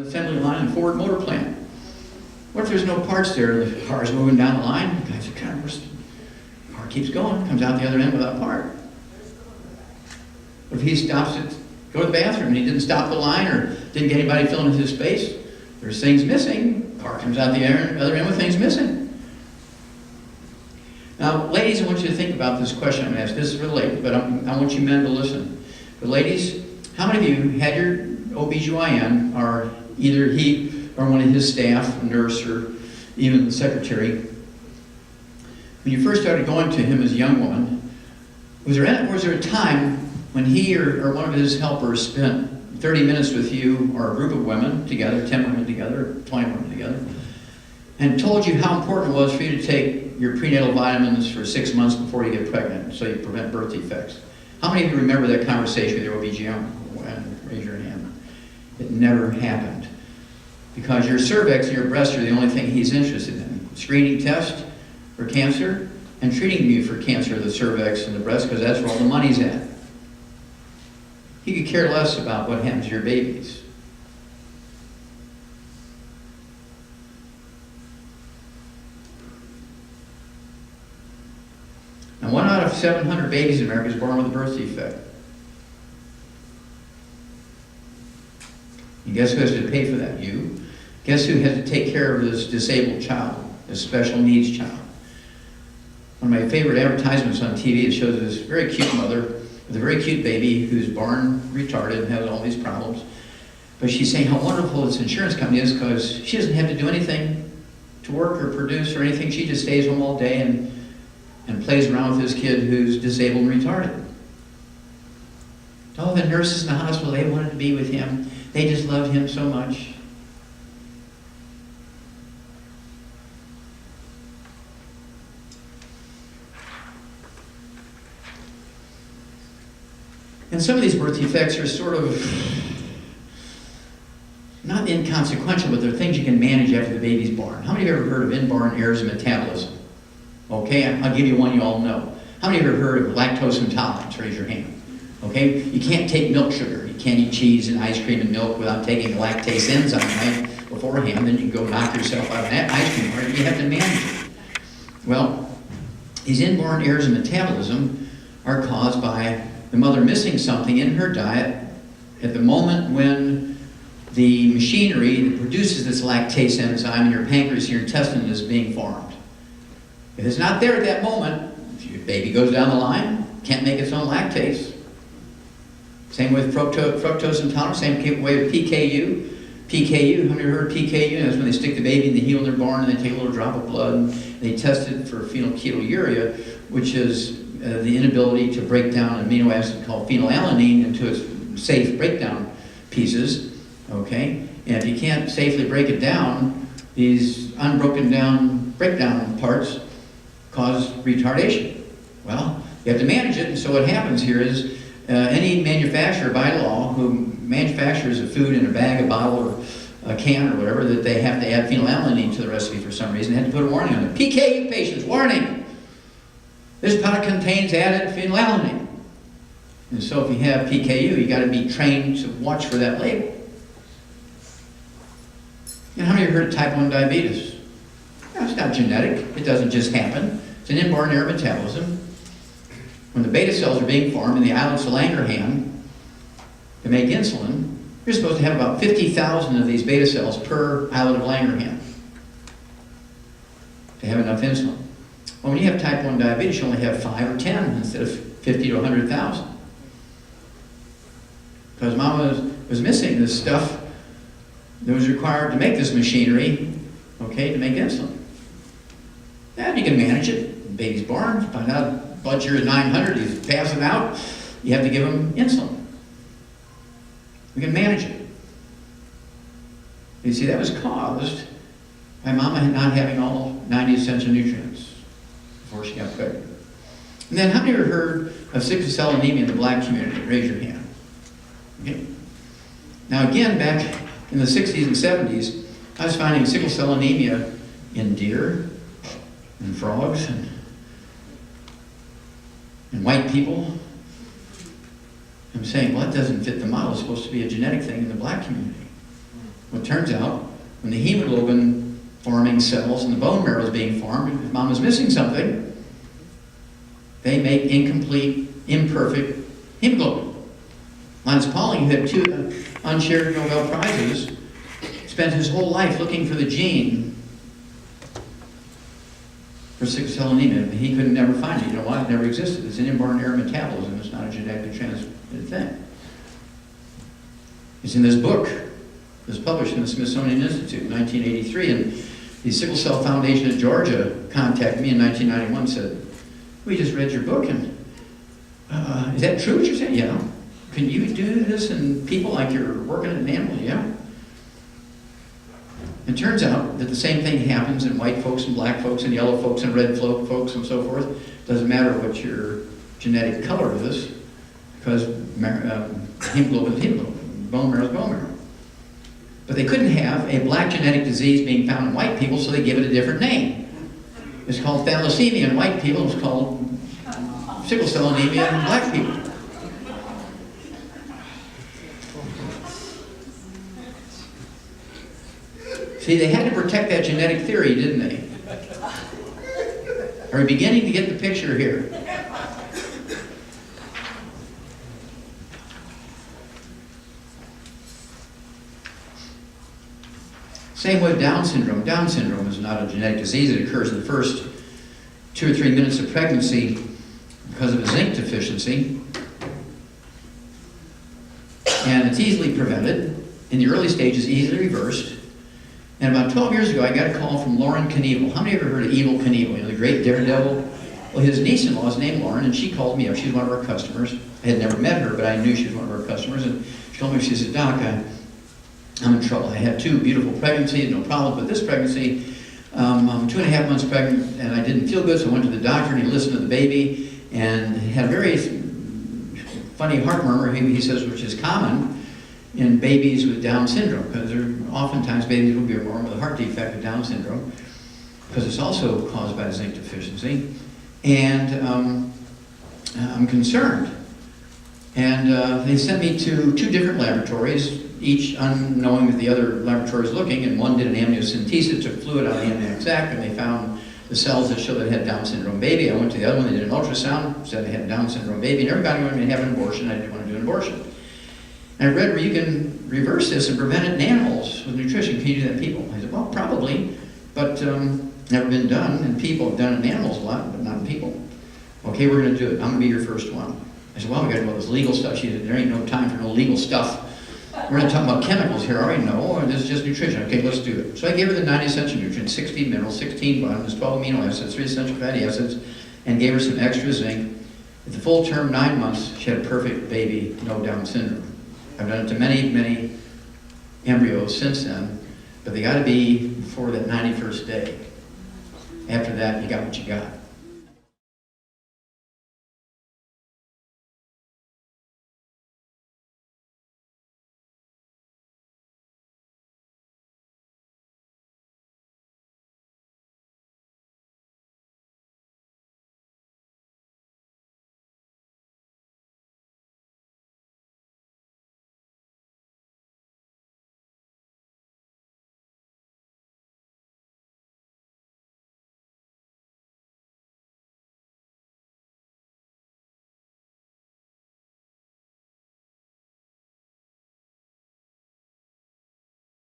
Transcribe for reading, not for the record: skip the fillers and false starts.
assembly line in the Ford motor plant. What if there's no parts there? The car's moving down the line. The guy said, "God, the car keeps going, comes out the other end without a part." What if he stops to go to the bathroom and he didn't stop the line or didn't get anybody filling his space? There's things missing. The car comes out the other end with things missing. Now, ladies, I want you to think about this question I'm going to ask. This is for the ladies, but I want you men to listen. But ladies, how many of you had your OBGYN, or either he or one of his staff, a nurse, or even the secretary, when you first started going to him as a young woman, was there a time when he or one of his helpers spent 30 minutes with you or a group of women together, 10 women together, 20 women together, and told you how important it was for you to take your prenatal vitamins for 6 months before you get pregnant so you prevent birth defects? How many of you remember that conversation with your OBGYN? Raise your hand. It never happened. Because your cervix and your breast are the only thing he's interested in. Screening test for cancer and treating you for cancer of the cervix and the breast, because that's where all the money's at. He could care less about what happens to your babies. Now, 1 out of 700 babies in America is born with a birth defect. And guess who has to pay for that? You. Guess who has to take care of this disabled child, this special needs child? One of my favorite advertisements on TV, it shows this very cute mother with a very cute baby who's born retarded and has all these problems. But she's saying how wonderful this insurance company is because she doesn't have to do anything to work or produce or anything. She just stays home all day and plays around with this kid who's disabled and retarded. All the nurses in the hospital, they wanted to be with him. They just loved him so much. And some of these birth defects are sort of not inconsequential, but they're things you can manage after the baby's born. How many of you ever heard of inborn errors in metabolism? Okay, I'll give you one you all know. How many of you ever heard of lactose intolerance? Raise your hand. Okay, you can't take milk sugar. You can't eat cheese and ice cream and milk without taking the lactase enzyme right beforehand. Then you can go knock yourself out of that ice cream party. You have to manage it. Well, these inborn errors in metabolism are caused by the mother missing something in her diet at the moment when the machinery that produces this lactase enzyme in your pancreas and your intestine is being formed. If it's not there at that moment, if your baby goes down the line, can't make its own lactase. Same with fructose intolerance, same way with PKU. PKU, have you heard of PKU? That's when they stick the baby in the heel and they're born and they take a little drop of blood and they test it for phenylketonuria, which is the inability to break down an amino acid called phenylalanine into its safe breakdown pieces. Okay? And if you can't safely break it down, these unbroken down breakdown parts cause retardation. Well, you have to manage it, and so what happens here is any manufacturer by law who manufactures a food in a bag, a bottle, or a can, or whatever, that they have to add phenylalanine to the recipe for some reason, they have to put a warning on it. PKU patients, warning! This product contains added phenylalanine. And so if you have PKU, you got to be trained to watch for that label. And how many of you heard of type 1 diabetes? No, it's not genetic. It doesn't just happen. It's an inborn error of metabolism. When the beta cells are being formed in the islets of Langerhans to make insulin, you're supposed to have about 50,000 of these beta cells per islet of Langerhans to have enough insulin. Well, when you have type 1 diabetes, you only have 5 or 10 instead of 50 to 100,000. Because Mama was missing this stuff that was required to make this machinery, okay, to make insulin. And you can manage it. The baby's born, you find out blood sugar is 900, he's passing out, you have to give him insulin. We can manage it. You see, that was caused by Mama not having all 90 essential nutrients before she got pregnant. And then, how many of you heard of sickle cell anemia in the black community? Raise your hand. Okay. Now again, back in the 60s and 70s, I was finding sickle cell anemia in deer and frogs and white people. I'm saying, well, that doesn't fit the model. It's supposed to be a genetic thing in the black community. Well, it turns out, when the hemoglobin forming cells and the bone marrow is being formed, if mom is missing something, they make incomplete, imperfect hemoglobin. Linus Pauling, who had 2 unshared Nobel Prizes, spent his whole life looking for the gene for sickle cell anemia. He could never find it. You know why? It never existed. It's an inborn error metabolism. It's not a genetically transmitted thing. It's in this book. It was published in the Smithsonian Institute in 1983, and the Sickle Cell Foundation of Georgia contacted me in 1991 and said, "We just read your book, and is that true what you're saying?" "Yeah." "Can you do this in people like you're working in an animal?" "Yeah." It turns out that the same thing happens in white folks and black folks and yellow folks and red folks and so forth. Doesn't matter what your genetic color is, because hemoglobin is hemoglobin, bone marrow is bone marrow. But they couldn't have a black genetic disease being found in white people, so they give it a different name. It's called thalassemia in white people. It's called sickle cell anemia in black people. See, they had to protect that genetic theory, didn't they? Are we beginning to get the picture here? Same with Down syndrome. Down syndrome is not a genetic disease. It occurs in the first 2 or 3 minutes of pregnancy because of a zinc deficiency. And it's easily prevented. In the early stages, easily reversed. And about 12 years ago, I got a call from Lauren Knievel. How many of you ever heard of Evel Knievel, you know, the great daredevil? Well, his niece-in-law is named Lauren, and she called me up. She's one of our customers. I had never met her, but I knew she was one of our customers. And she told me, she said, "Doc, I'm in trouble. I had 2 beautiful pregnancies, no problem. But this pregnancy, I'm 2.5 months pregnant, and I didn't feel good, so I went to the doctor, and he listened to the baby, and had a very funny heart murmur, he says, which is common in babies with Down syndrome, because oftentimes babies will be born with a heart defect with Down syndrome, because it's also caused by a zinc deficiency. And I'm concerned. And they sent me to 2 different laboratories, each unknowing that the other laboratory was looking, and one did an amniocentesis, took fluid out of the amniotic sac, and they found the cells that showed that it had Down syndrome baby. I went to the other one, they did an ultrasound, said they had a Down syndrome baby, and everybody wanted me to have an abortion. I didn't want to do an abortion. And I read where you can reverse this and prevent it in animals with nutrition. Can you do that in people? I said, well, probably, but never been done, and people have done it in animals a lot, but not in people. Okay, we're going to do it. I'm going to be your first one. I said, well, we got to do all this legal stuff. She said, there ain't no time for no legal stuff. We're not talking about chemicals here. I already know. This is just nutrition. Okay, let's do it. So I gave her the 9 essential nutrients, 16 minerals, 16 vitamins, 12 amino acids, 3 essential fatty acids, and gave her some extra zinc. At the full term, 9 months, she had a perfect baby, no Down syndrome. I've done it to many, many embryos since then, but they got to be before that 91st day. After that, you got what you got.